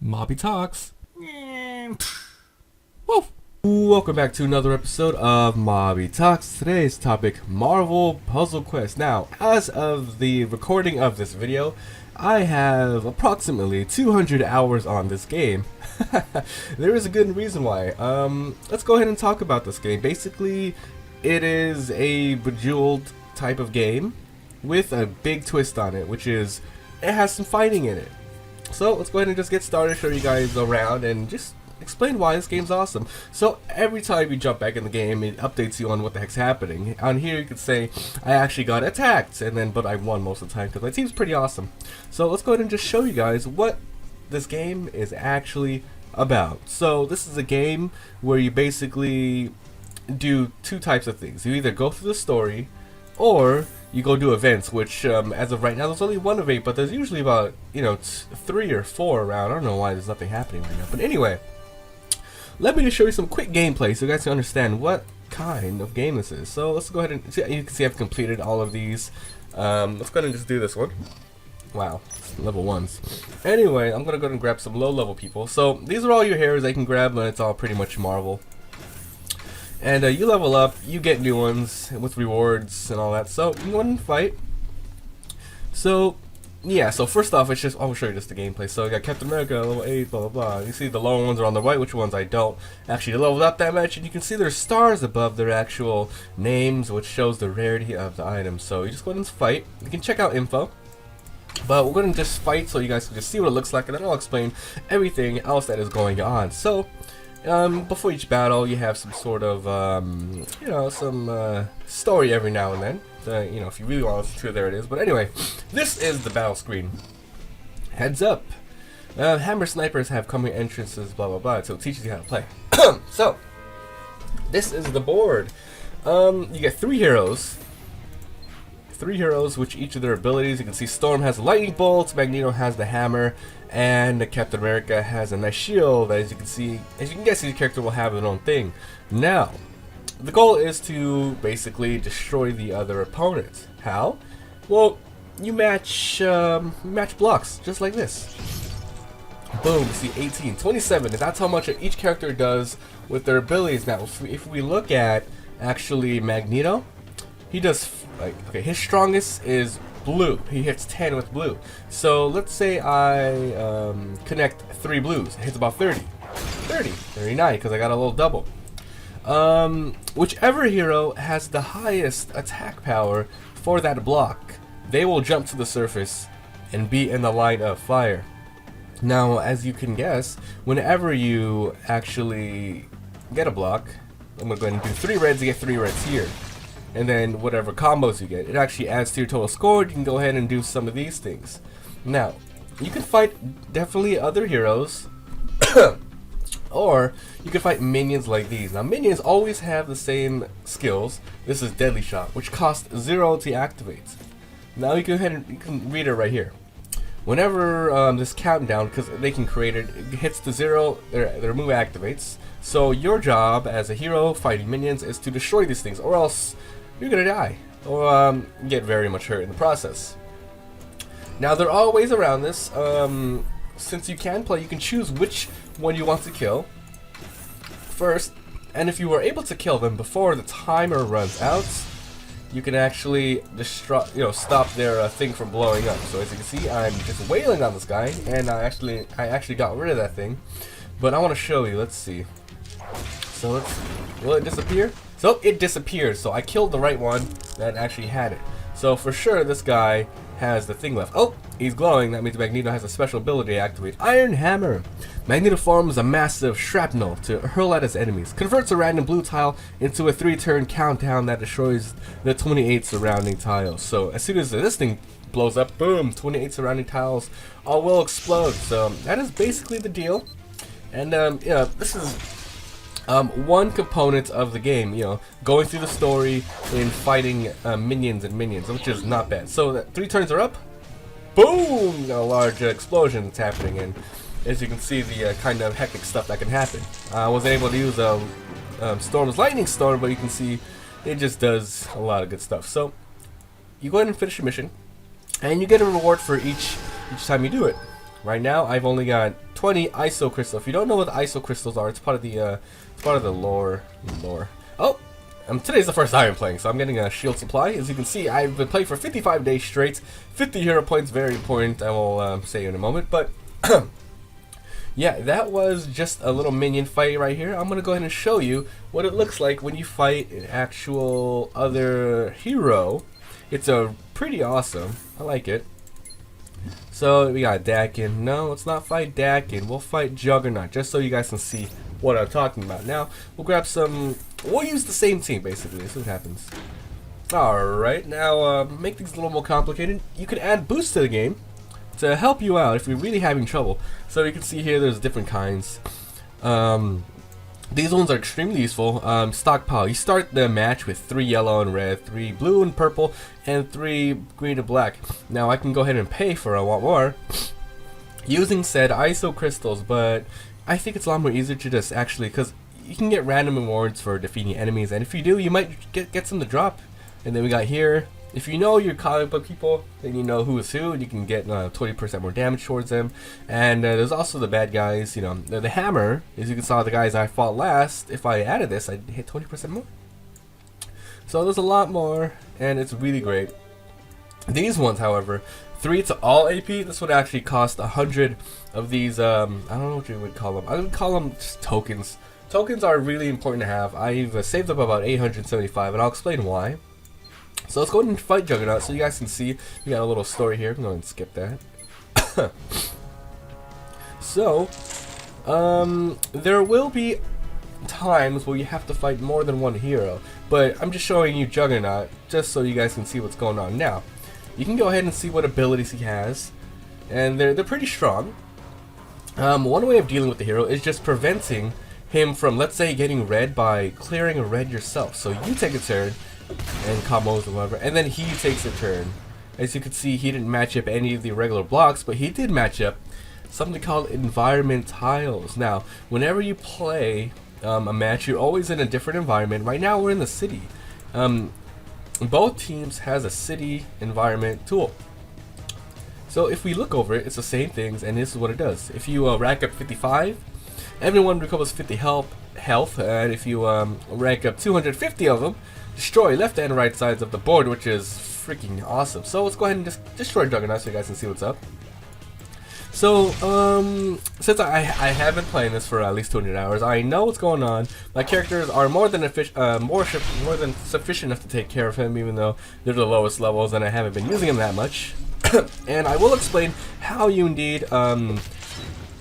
Mabi talks. Woo. Welcome back to another episode of Mabi Talks. Today's topic, Marvel Puzzle Quest. Now, as of the recording of this video, I have approximately 200 hours on this game. There is a good reason why. Let's go ahead and talk about this game. Basically, it is a Bejeweled type of game with a big twist on it, which is it has some fighting in it. So let's go ahead and just get started, show you guys around, and just explain why this game's awesome. So every time you jump back in the game, it updates you on what the heck's happening. On here you could say, I actually got attacked, but I won most of the time because my team's pretty awesome. So let's go ahead and just show you guys what this game is actually about. So this is a game where you basically do two types of things. You either go through the story, or you go do events, which as of right now there's only one event, but there's usually about 3 or 4 around. I don't know why there's nothing happening right now, but anyway, let me just show you some quick gameplay so you guys can understand what kind of game this is. So let's go ahead and see. You can see I've completed all of these. Let's go ahead and just do this one. Wow, level 1s. Anyway, I'm gonna go ahead and grab some low level people. So these are all your heroes I can grab, but it's all pretty much Marvel. And you level up, you get new ones with rewards and all that. So you go and fight. So yeah, so first off, it's just I'll show you just the gameplay. So you got Captain America, level 8, blah blah blah. You see the lower ones are on the right, which ones I don't. Actually, leveled up that much, and you can see there's stars above their actual names, which shows the rarity of the items. So you just go ahead and fight. You can check out info. But we're going to just fight so you guys can just see what it looks like, and then I'll explain everything else that is going on. So before each battle, you have some sort of, some story every now and then. If you really want to listen to it, there it is. But anyway, this is the battle screen. Heads up. Hammer snipers have coming entrances, blah, blah, blah. So it teaches you how to play. So, this is the board. You get 3 heroes. 3 heroes, which each of their abilities. You can see Storm has lightning bolts, Magneto has the hammer, and Captain America has a nice shield. As you can guess, each character will have their own thing. Now, the goal is to basically destroy the other opponent. How? Well, you match blocks just like this. Boom. You see 18, 27. That's how much each character does with their abilities. Now, if we look at actually Magneto, he does his strongest is blue. He hits 10 with blue. So let's say I connect 3 blues. It hits about 30, 39 because I got a little double. Whichever hero has the highest attack power for that block, they will jump to the surface and be in the line of fire. Now, as you can guess, whenever you actually get a block, I'm going to go ahead and do 3 reds. You get 3 reds here. And then whatever combos you get, it actually adds to your total score. You can go ahead and do some of these things. Now, you can fight definitely other heroes, or you can fight minions like these. Now, minions always have the same skills. This is Deadly Shot, which costs 0 to activate. Now you can read it right here. Whenever this countdown, because they can create it, it hits to 0, their move activates. So your job as a hero fighting minions is to destroy these things, or else you're gonna die, or get very much hurt in the process. Now there are ways around this. Since you can play, you can choose which one you want to kill first, and if you were able to kill them before the timer runs out, you can actually stop their thing from blowing up. So as you can see, I'm just wailing on this guy, and I actually got rid of that thing. But I want to show you. Let's see. So will it disappear? So it disappeared. So I killed the right one that actually had it. So for sure, this guy has the thing left. Oh, he's glowing. That means Magneto has a special ability to activate. Iron Hammer. Magneto forms a massive shrapnel to hurl at his enemies. Converts a random blue tile into a 3-turn countdown that destroys the 28 surrounding tiles. So as soon as this thing blows up, boom, 28 surrounding tiles all will explode. So that is basically the deal. And this is one component of the game, going through the story and fighting minions, which is not bad. So 3 turns are up, boom, got a large explosion that's happening, and as you can see, the kind of hectic stuff that can happen. I wasn't able to use Storm's Lightning Storm, but you can see it just does a lot of good stuff. So you go ahead and finish your mission, and you get a reward for each time you do it. Right now, I've only got 20 ISO crystal. If you don't know what the ISO crystals are, it's part of the lore. Oh, today's the first time I'm playing, so I'm getting a shield supply. As you can see, I've been playing for 55 days straight. 50 hero points, very important. I will say in a moment, but yeah, that was just a little minion fight right here. I'm gonna go ahead and show you what it looks like when you fight an actual other hero. It's pretty awesome. I like it. So we got Dakin. No, let's not fight Dakin. We'll fight Juggernaut, just so you guys can see what I'm talking about. Now we'll grab some. We'll use the same team basically. This is what happens. All right, now make things a little more complicated. You can add boosts to the game to help you out if you're really having trouble. So you can see here, there's different kinds. These ones are extremely useful. Stockpile. You start the match with 3 yellow and red, 3 blue and purple, and 3 green and black. Now I can go ahead and pay for a lot more using said ISO crystals, but I think it's a lot more easier to just actually, because you can get random rewards for defeating enemies, and if you do, you might get some to drop. And then we got here. If you know your comic book people, then you know who is who, and you can get 20% more damage towards them. And there's also the bad guys, you know, the hammer. As you can see, the guys I fought last, if I added this, I'd hit 20% more. So there's a lot more, and it's really great. These ones, however, 3 to all AP, this would actually cost 100 of these, I don't know what you would call them. I would call them just tokens. Tokens are really important to have. I've saved up about 875, and I'll explain why. So let's go ahead and fight Juggernaut so you guys can see. We got a little story here. I'm going to skip that. So, there will be times where you have to fight more than one hero, but I'm just showing you Juggernaut just so you guys can see what's going on. Now, you can go ahead and see what abilities he has, and they're pretty strong. One way of dealing with the hero is just preventing him from, let's say, getting red by clearing a red yourself. So you take a turn and combos or whatever, and then he takes a turn. As you can see, he didn't match up any of the regular blocks, but he did match up something called environment tiles. Now, whenever you play a match, you're always in a different environment. Right now, we're in the city. Both teams has a city environment tool. So if we look over it, it's the same things, and this is what it does. If you rack up 55, everyone recovers 50 health, and if you rank up 250 of them, destroy left and right sides of the board, which is freaking awesome. So let's go ahead and just destroy Juggernaut so you guys can see what's up. So, since I have been playing this for at least 200 hours, I know what's going on. My characters are more than sufficient enough to take care of him, even though they're the lowest levels and I haven't been using them that much. And I will explain how you indeed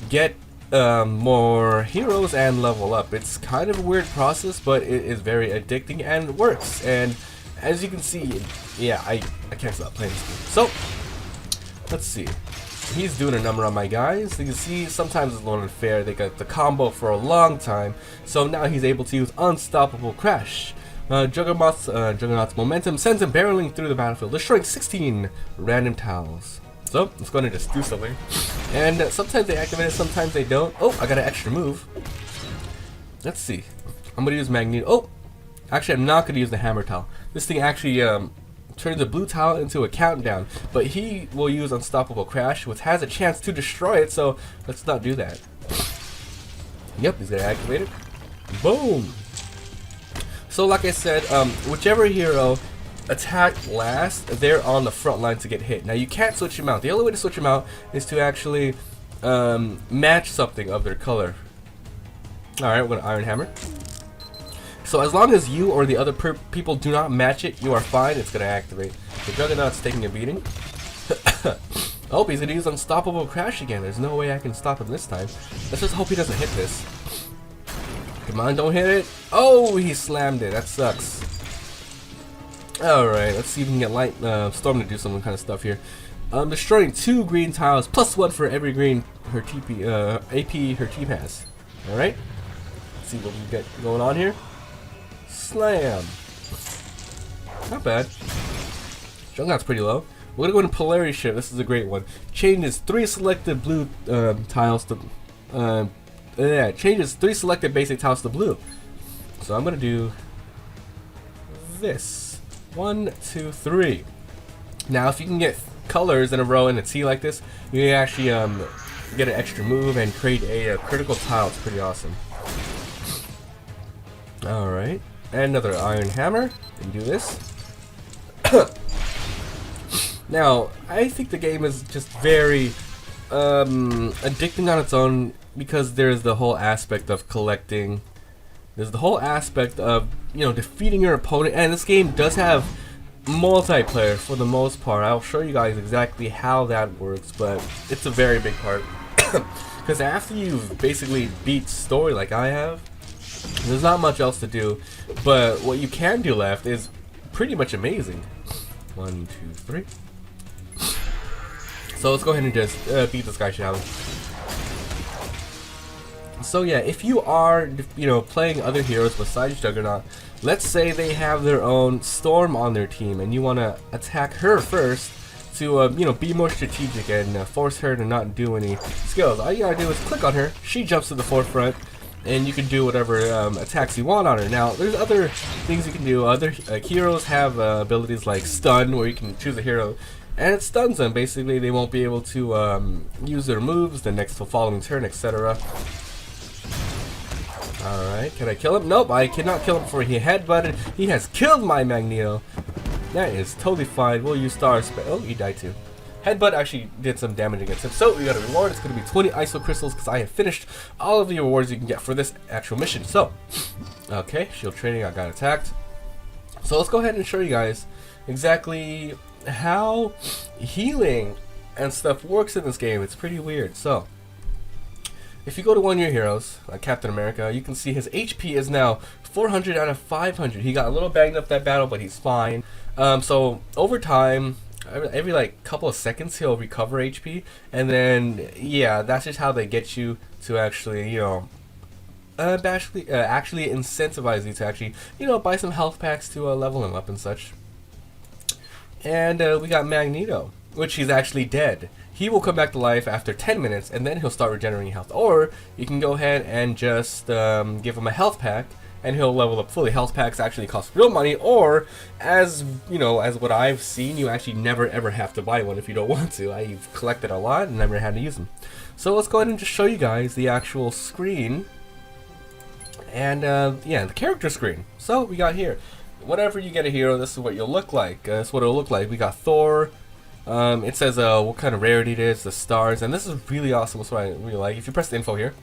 get more heroes and level up. It's kind of a weird process, but it is very addicting and works. And as you can see, yeah, I can't stop playing this game. So let's see. He's doing a number on my guys. You can see sometimes it's a little unfair. They got the combo for a long time, so now he's able to use Unstoppable Crash. Juggernaut's momentum sends him barreling through the battlefield, destroying 16 random tiles. So let's go ahead and just do something. And sometimes they activate it, sometimes they don't. Oh, I got an extra move. Let's see. I'm gonna use Magneto. Oh, actually, I'm not gonna use the hammer tile. This thing actually turns the blue tile into a countdown, but he will use Unstoppable Crash, which has a chance to destroy it. So let's not do that. Yep, he's gonna activate it. Boom. So like I said, whichever hero attack last, they're on the front line to get hit. Now you can't switch them out. The only way to switch them out is to actually match something of their color. Alright, we're gonna Iron Hammer. So as long as you or the other people do not match it, you are fine. It's gonna activate. The Juggernaut's taking a beating. Oh, he's gonna use Unstoppable Crash again. There's no way I can stop him this time. Let's just hope he doesn't hit this. Come on, don't hit it. Oh, he slammed it. That sucks. Alright, let's see if we can get Light Storm to do some kind of stuff here. Destroying 2 green tiles, +1 for every green her TP, AP her team has. Alright, let's see what we get going on here. Slam. Not bad. Juggernaut's pretty low. We're gonna go into Polarity Shift. This is a great one. Changes 3 selected blue tiles to changes 3 selected basic tiles to blue. So I'm gonna do this. 1, 2, 3. Now, if you can get colors in a row in a T like this, you can actually get an extra move and create a critical tile. It's pretty awesome. Alright, and another iron hammer, and do this. Now, I think the game is just very addicting on its own, because there's the whole aspect of collecting. There's the whole aspect of, you know, defeating your opponent, and this game does have multiplayer for the most part. I'll show you guys exactly how that works, but it's a very big part. Because after you've basically beat story like I have, there's not much else to do, but what you can do left is pretty much amazing. 1, 2, 3. So let's go ahead and just beat this guy, shall we? So yeah, if you are, you know, playing other heroes besides Juggernaut, let's say they have their own Storm on their team, and you want to attack her first to, you know, be more strategic and force her to not do any skills. All you gotta do is click on her, she jumps to the forefront, and you can do whatever attacks you want on her. Now, there's other things you can do. Other heroes have abilities like stun, where you can choose a hero and it stuns them. Basically, they won't be able to use their moves the next following turn, etc. Alright, can I kill him? Nope, I cannot kill him before he headbutted. He has killed my Magneto. That is totally fine. We'll use Star Spell. Oh, he died too. Headbutt actually did some damage against him. So we got a reward. It's going to be 20 ISO crystals, because I have finished all of the rewards you can get for this actual mission. So, okay, shield training, I got attacked. So let's go ahead and show you guys exactly how healing and stuff works in this game. It's pretty weird. So, if you go to one of your heroes, like Captain America, you can see his HP is now 400 out of 500. He got a little banged up that battle, but he's fine. So over time, every like couple of seconds, he'll recover HP, and then yeah, that's just how they get you to actually, you know, actually incentivize you to actually, you know, buy some health packs to level him up and such. And we got Magneto, which he's actually dead. He will come back to life after 10 minutes, and then he'll start regenerating health. Or you can go ahead and just give him a health pack, and he'll level up fully. Health packs actually cost real money, or as you know, as what I've seen, you actually never ever have to buy one if you don't want to. I've collected a lot and never had to use them. So let's go ahead and just show you guys the actual screen, and yeah, the character screen. So we got here, whenever you get a hero, this is what you'll look like. That's what it'll look like. We got Thor. It says what kind of rarity it is, the stars, and this is really awesome. That's what I really like. If you press the info here,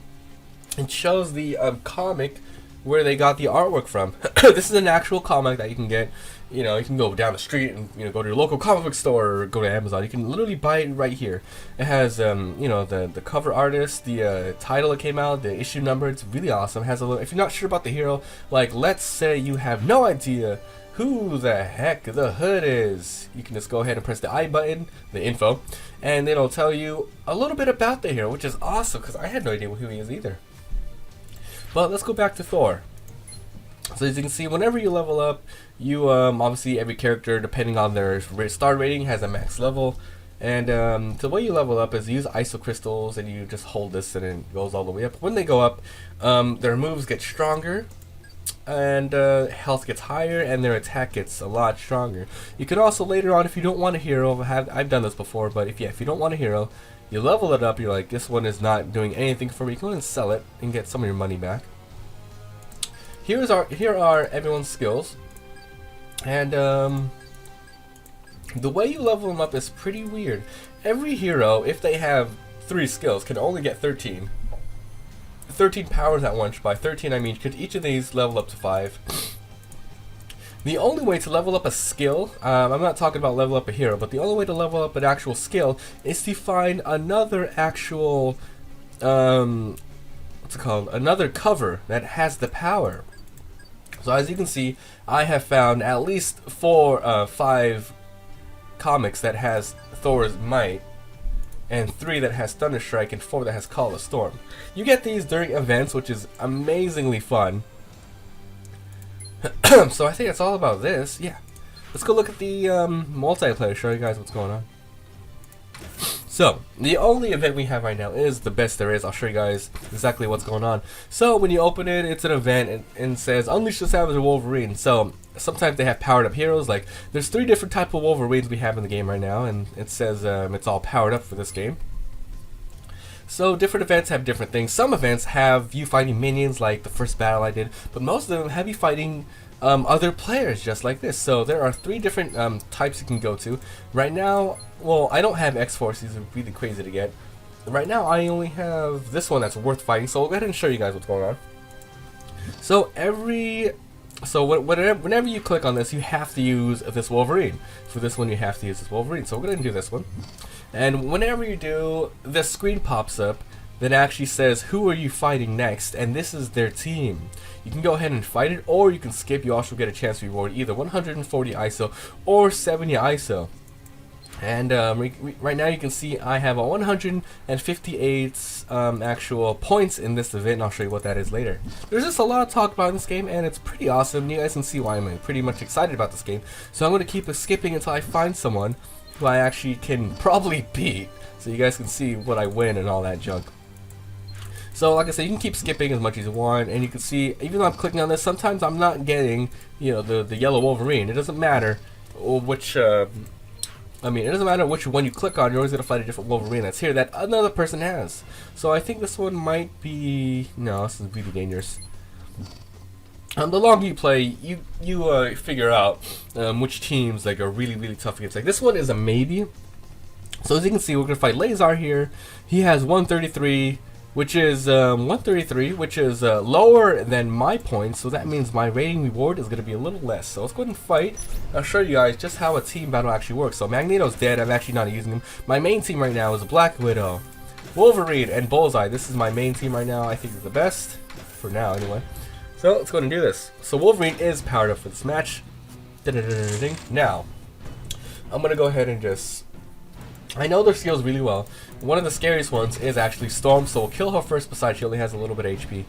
it shows the comic where they got the artwork from. This is an actual comic that you can get. You know, you can go down the street and, you know, go to your local comic book store or go to Amazon. You can literally buy it right here. It has you know, the cover artist, the title it came out, the issue number. It's really awesome. It has a little, if you're not sure about the hero, like let's say you have no idea who the heck the Hood is, you can just go ahead and press the I button, the info, and it'll tell you a little bit about the hero, which is awesome because I had no idea who he is either. But let's go back to Thor. So as you can see, whenever you level up, you obviously every character, depending on their star rating, has a max level. And the way you level up is you use ISO crystals, and you just hold this and it goes all the way up. When they go up, their moves get stronger, and health gets higher, and their attack gets a lot stronger. You can also later on, if you don't want a hero, I've done this before, but if you don't want a hero, you level it up. You're like, this one is not doing anything for me. You can go and sell it and get some of your money back. Here are everyone's skills, and the way you level them up is pretty weird. Every hero, if they have 3 skills, can only get 13 powers at once. By 13 I mean, could each of these level up to 5. The only way to level up a skill, I'm not talking about level up a hero, but the only way to level up an actual skill is to find another actual, what's it called, another cover that has the power. So as you can see, I have found at least 5 comics that has Thor's might, and 3 that has Thunderstrike, and 4 that has Call of Storm. You get these during events, which is amazingly fun. So I think that's all about this. Yeah, let's go look at the multiplayer, show you guys what's going on. So the only event we have right now is the best there is. I'll show you guys exactly what's going on. So when you open it, it's an event, and says Unleash the Savage Wolverine. So sometimes they have powered up heroes. Like there's 3 different types of Wolverines we have in the game right now, and it says it's all powered up for this game. So different events have different things. Some events have you fighting minions, like the first battle I did, but most of them have you fighting other players, just like this. So there are 3 different types you can go to. Right now, well, I don't have X-Force. These are really crazy to get. Right now, I only have this one that's worth fighting. So I'll go ahead and show you guys what's going on. So whenever you click on this, you have to use this Wolverine. For this one, you have to use this Wolverine. So we're going to do this one. And whenever you do, the screen pops up that actually says, who are you fighting next? And this is their team. You can go ahead and fight it, or you can skip. You also get a chance to reward either 140 ISO or 70 ISO. And right now you can see I have a 158 actual points in this event, and I'll show you what that is later. There's just a lot of talk about this game, and it's pretty awesome. You guys can see why I'm pretty much excited about this game. So I'm going to keep skipping until I find someone who I actually can probably beat, so you guys can see what I win and all that junk. So like I said, you can keep skipping as much as you want, and you can see, even though I'm clicking on this, sometimes I'm not getting, you know, the yellow Wolverine. It doesn't matter which, it doesn't matter which one you click on, you're always going to fight a different Wolverine that's here that another person has. So I think this one might be, no, this is really dangerous. The longer you play, you figure out which teams like are really tough against. Like this one is a Mabi. So as you can see, we're gonna fight Lazar here. He has 133, which is lower than my points. So that means my rating reward is gonna be a little less. So let's go ahead and fight. I'll show you guys just how a team battle actually works. So Magneto's dead. I'm actually not using him. My main team right now is Black Widow, Wolverine, and Bullseye. This is my main team right now. I think it's the best for now, anyway. So let's go ahead and do this. So Wolverine is powered up for this match. Now, I'm going to go ahead and just... I know their skills really well. One of the scariest ones is actually Storm, so we'll kill her first, besides she only has a little bit of HP.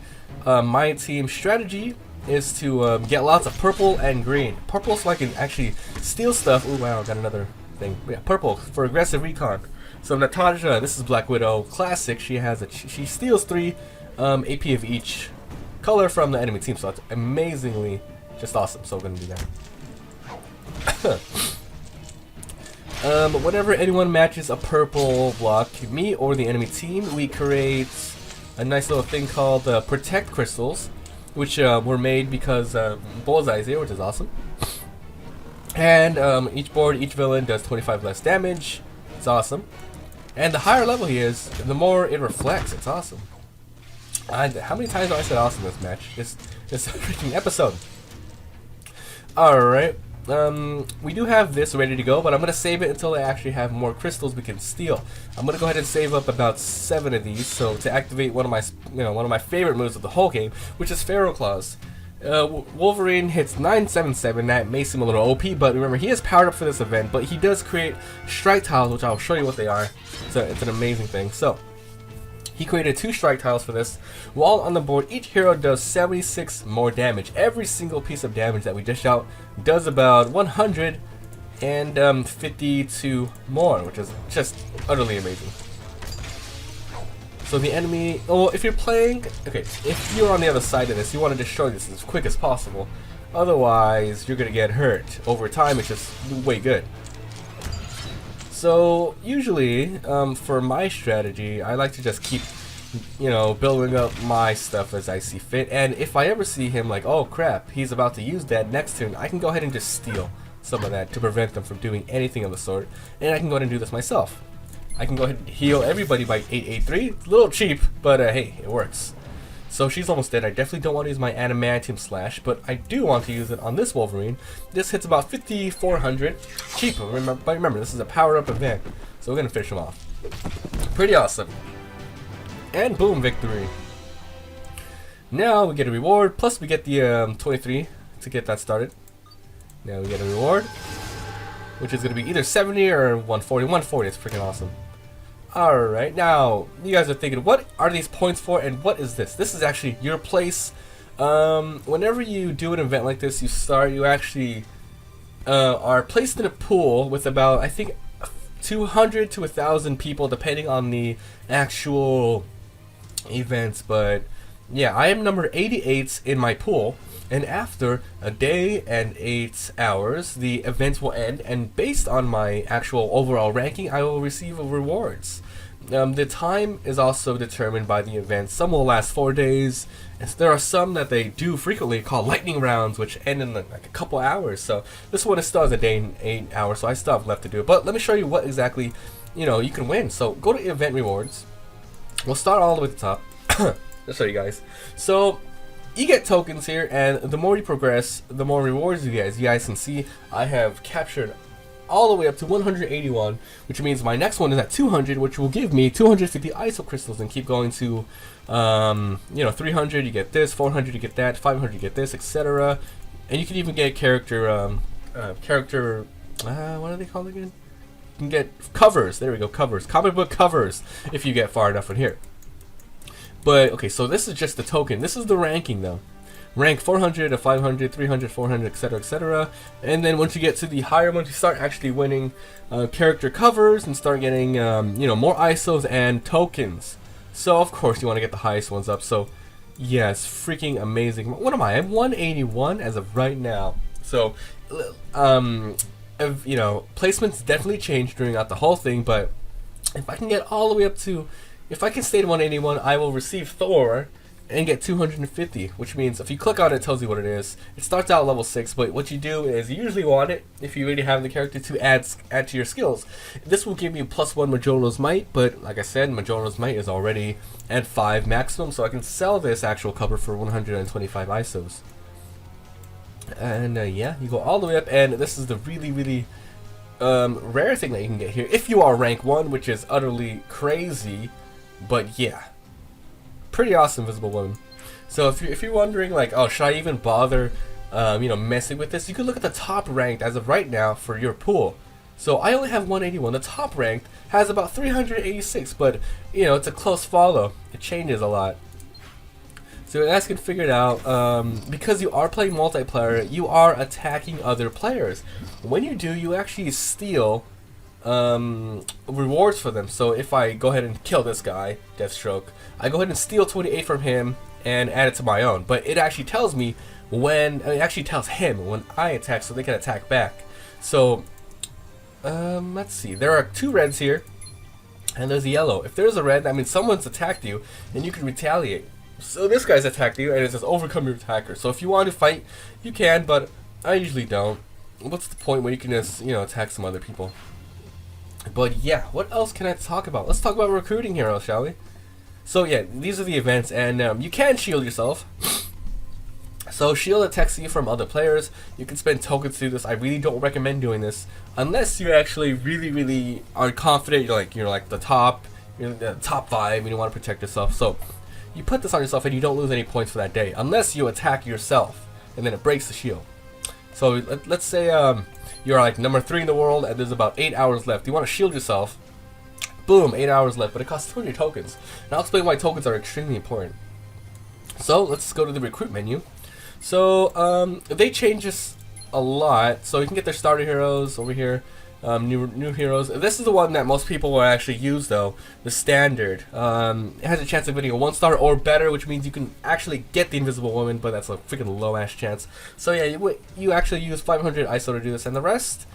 My team's strategy is to get lots of purple and green. Purple so I can actually steal stuff. Ooh, wow, got another thing. Yeah, purple for aggressive recon. So Natasha, this is Black Widow, classic. She steals 3 AP of each color from the enemy team, so that's amazingly just awesome. So we're gonna do that. Whenever anyone matches a purple block, me or the enemy team, we create a nice little thing called Protect Crystals, which were made because Bullseye's here, which is awesome. And each villain does 25 less damage. It's awesome. And the higher level he is, the more it reflects. It's awesome. How many times have I said awesome this match? This freaking episode. Alright. We do have this ready to go, but I'm going to save it until I actually have more crystals we can steal. I'm going to go ahead and save up about 7 of these, so to activate one of my favorite moves of the whole game, which is Pharaoh Claws. Wolverine hits 977. That may seem a little OP, but remember, he is powered up for this event, but he does create strike tiles, which I'll show you what they are. So it's an amazing thing. So he created 2 strike tiles for this. While on the board, each hero does 76 more damage. Every single piece of damage that we dish out does about 152 more, which is just utterly amazing. So the enemy, well, if you're playing, okay, if you're on the other side of this, you want to destroy this as quick as possible. Otherwise, you're going to get hurt. Over time, it's just way good. So usually, for my strategy, I like to just keep, building up my stuff as I see fit. And if I ever see him like, oh crap, he's about to use that next turn, I can go ahead and just steal some of that to prevent them from doing anything of the sort. And I can go ahead and do this myself. I can go ahead and heal everybody by 883. It's a little cheap, but hey, it works. So she's almost dead. I definitely don't want to use my Adamantium Slash, but I do want to use it on this Wolverine. This hits about 5,400. Cheap, but remember, this is a power-up event, so we're going to finish him off. Pretty awesome. And boom, victory. Now we get a reward, plus we get the 23 to get that started. Now we get a reward, which is going to be either 70 or 140. 140, it's freaking awesome. Alright, now, you guys are thinking, what are these points for, and what is this? This is actually your place. Whenever you do an event like this, you actually are placed in a pool with about, I think, 200 to 1,000 people, depending on the actual events. But, yeah, I am number 88 in my pool, and after a day and 8 hours, the events will end, and based on my actual overall ranking, I will receive rewards. The time is also determined by the event. Some will last 4 days, and there are some that they do frequently called lightning rounds, which end in like a couple hours. So this one is still has a day and 8 hours, so I still have left to do it. But let me show you what exactly you can win. So go to event rewards. We'll start all the way at the top. I'll show you guys. So you get tokens here, and the more you progress, the more rewards you get. As you guys can see, I have captured all the way up to 181, which means my next one is at 200, which will give me 250 ISO crystals, and keep going to 300 you get this, 400 you get that, 500 you get this, etc. And you can even get character what are they called again? You can get covers. There we go, covers, comic book covers, if you get far enough in here. But okay, so this is just the token. This is the ranking though. Rank 400 to 500, 300, 400, etc., etc. And then once you get to the higher ones, you start actually winning character covers and start getting more ISOs and tokens. So of course you want to get the highest ones up. So yeah, it's freaking amazing. What am I? I'm 181 as of right now. So placements definitely changed throughout the whole thing. But if I can get all the way up to, if I can stay at 181, I will receive Thor and get 250, which means if you click on it, it tells you what it is. It starts out level 6, but what you do is you usually want it, if you already have the character, to add to your skills. This will give you +1 Majora's Might, but like I said, Majora's Might is already at 5 maximum, so I can sell this actual cover for 125 ISOs. And yeah, you go all the way up, and this is the really, really rare thing that you can get here, if you are rank 1, which is utterly crazy, but yeah. Pretty awesome Invisible Woman. So if you're wondering like, oh, should I even bother messing with this, you can look at the top ranked as of right now for your pool. So I only have 181. The top ranked has about 386, but it's a close follow. It changes a lot. So you guys can figure it out. Because you are playing multiplayer, you are attacking other players. When you do, you actually steal rewards for them. So if I go ahead and kill this guy, Deathstroke, I go ahead and steal 28 from him and add it to my own. But it actually tells me when, it actually tells him when I attack, so they can attack back. So let's see, there are 2 reds here, and there's a yellow. If there's a red, that means someone's attacked you, and you can retaliate. So this guy's attacked you, and it says overcome your attacker. So if you want to fight, you can, but I usually don't. What's the point when you can just attack some other people? But yeah, what else can I talk about? Let's talk about recruiting heroes, shall we? So yeah, these are the events, and you can shield yourself. So shield attacks you from other players. You can spend tokens to do this. I really don't recommend doing this unless you actually really, really are confident. You're like the top 5, and you want to protect yourself. So you put this on yourself, and you don't lose any points for that day unless you attack yourself, and then it breaks the shield. So let's say you're like number 3 in the world, and there's about 8 hours left. You want to shield yourself. Boom, 8 hours left, but it costs 200 tokens. And I'll explain why tokens are extremely important. So let's go to the recruit menu. So they change this a lot. So you can get their starter heroes over here, new heroes. This is the one that most people will actually use though, the standard. It has a chance of getting a 1-star or better, which means you can actually get the Invisible Woman, but that's a freaking low ass chance. So yeah, you actually use 500 ISO to do this, and the rest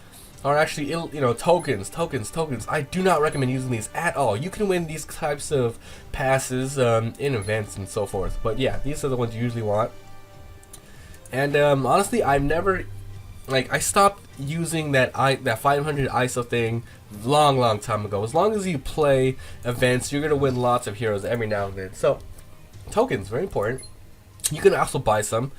are actually tokens. I do not recommend using these at all. You can win these types of passes in events and so forth, but yeah, these are the ones you usually want. And honestly, I've never, I stopped using that 500 ISO thing long time ago. As long as you play events, you're gonna win lots of heroes every now and then. So tokens, very important. You can also buy some.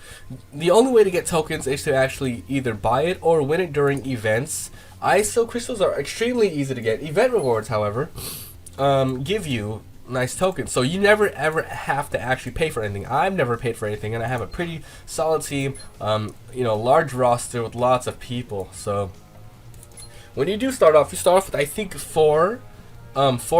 The only way to get tokens is to actually either buy it or win it during events. ISO crystals are extremely easy to get. Event rewards, however, give you nice tokens. So you never ever have to actually pay for anything. I've never paid for anything, and I have a pretty solid team, large roster with lots of people. So when you do start off, you start off with I think 4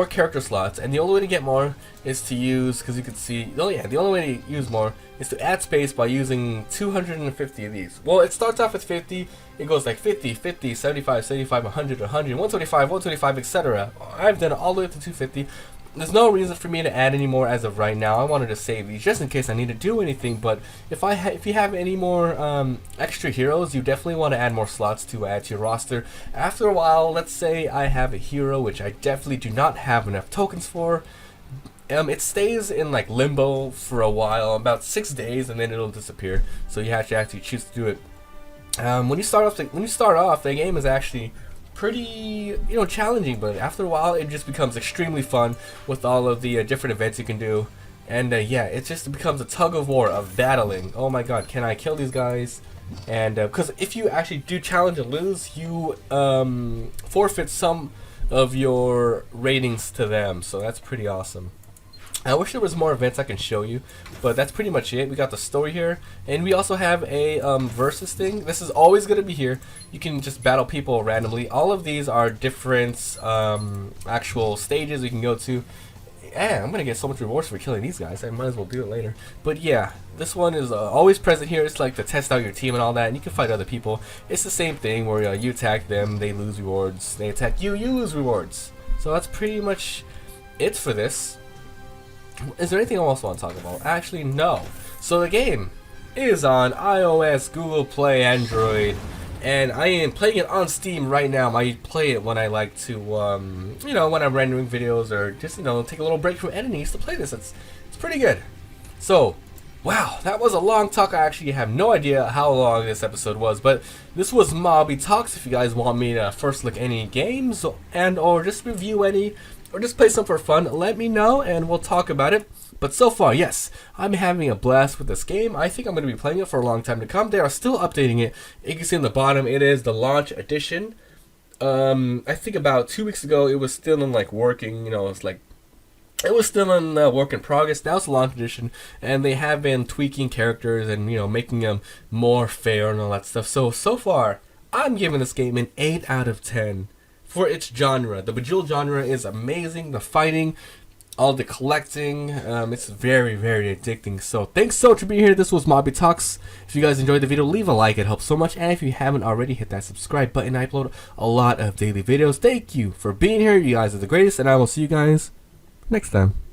character slots, and the only way to get more is to use, because you can see, the only way to use more is to add space by using 250 of these. Well, it starts off with 50, it goes like 50, 50, 75, 75, 100, 100, 125, 125, etc. I've done it all the way up to 250. there's no reason for me to add any more as of right now. I wanted to save these just in case I need to do anything. But if you have any more extra heroes, you definitely want to add more slots to add to your roster. After a while, let's say I have a hero which I definitely do not have enough tokens for. It stays in like limbo for a while, about 6 days, and then it'll disappear. So you have to actually choose to do it. When you start off, the game is actually pretty challenging, but after a while it just becomes extremely fun with all of the different events you can do, and yeah, it just becomes a tug of war of battling. Oh my god, can I kill these guys? And because if you actually do challenge and lose, you forfeit some of your ratings to them, so that's pretty awesome. I wish there was more events I can show you, but that's pretty much it. We got the story here, and we also have a versus thing. This is always going to be here. You can just battle people randomly. All of these are different actual stages you can go to. Yeah, I'm going to get so much rewards for killing these guys. I might as well do it later. But yeah, this one is always present here. It's like to test out your team and all that, and you can fight other people. It's the same thing where you attack them, they lose rewards. They attack you, you lose rewards. So that's pretty much it for this. Is there anything else I want to talk about? Actually, no. So the game is on iOS, Google Play, Android, and I am playing it on Steam right now. I play it when I like to, when I'm rendering videos or just, take a little break from editing to play this. It's pretty good. So, wow, that was a long talk. I actually have no idea how long this episode was, but this was Mabi Talks. If you guys want me to first look any games or just review any, or just play some for fun, let me know and we'll talk about it. But so far, yes, I'm having a blast with this game. I think I'm going to be playing it for a long time to come. They are still updating it. You can see on the bottom, it is the launch edition. I think about 2 weeks ago, it was still in working, it was still in work in progress. Now it's the launch edition, and they have been tweaking characters and, making them more fair and all that stuff. So far, I'm giving this game an 8 out of 10. For its genre. The Bejeweled genre is amazing. The fighting, all the collecting, it's very, very addicting. So thanks so much for being here. This was Mabi Talks. If you guys enjoyed the video, leave a like. It helps so much. And if you haven't already, hit that subscribe button. I upload a lot of daily videos. Thank you for being here. You guys are the greatest, and I will see you guys next time.